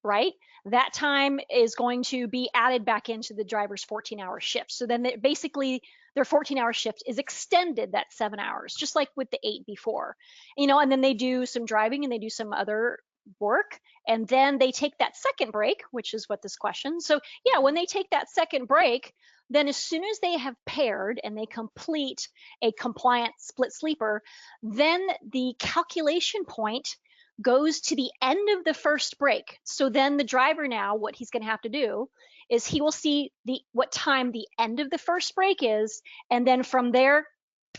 right? That time is going to be added back into the driver's 14-hour shift. So then basically their 14-hour shift is extended that 7 hours, just like with the 8 before, and then they do some driving and they do some other work, and then they take that second break, which is what this question. So yeah, when they take that second break, then as soon as they have paired and they complete a compliant split sleeper, then the calculation point goes to the end of the first break. So then the driver now, what he's going to have to do is he will see what time the end of the first break is, and then from there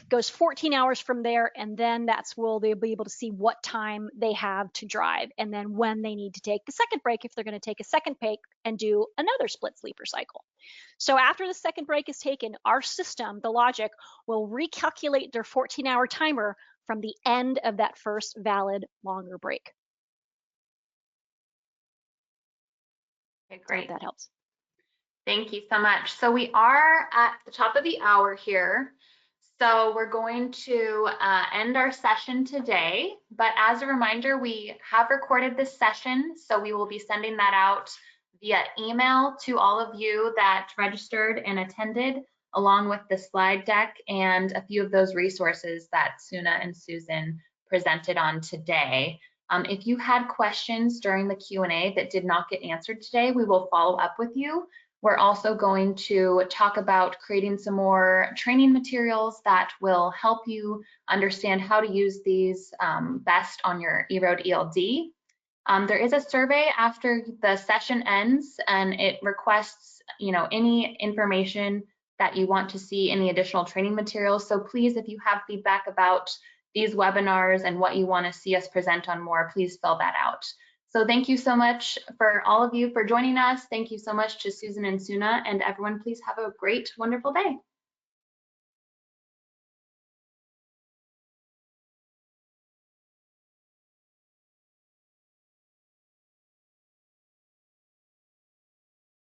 goes 14 hours from there, and then that's where they'll be able to see what time they have to drive, and then when they need to take the second break, if they're going to take a second break and do another split sleeper cycle. So after the second break is taken, our system, the logic, will recalculate their 14-hour timer from the end of that first valid longer break. Okay, great. I hope that helps. Thank you so much. So we are at the top of the hour here. So we're going to end our session today, but as a reminder, we have recorded this session, so we will be sending that out via email to all of you that registered and attended, along with the slide deck and a few of those resources that Suna and Susan presented on today. If you had questions during the Q&A that did not get answered today, we will follow up with you. We're also going to talk about creating some more training materials that will help you understand how to use these best on your EROAD ELD. There is a survey after the session ends, and it requests, any information that you want to see, any additional training materials. So please, if you have feedback about these webinars and what you want to see us present on more, please fill that out. So thank you so much for all of you for joining us. Thank you so much to Susan and Suna, and everyone, please have a great, wonderful day.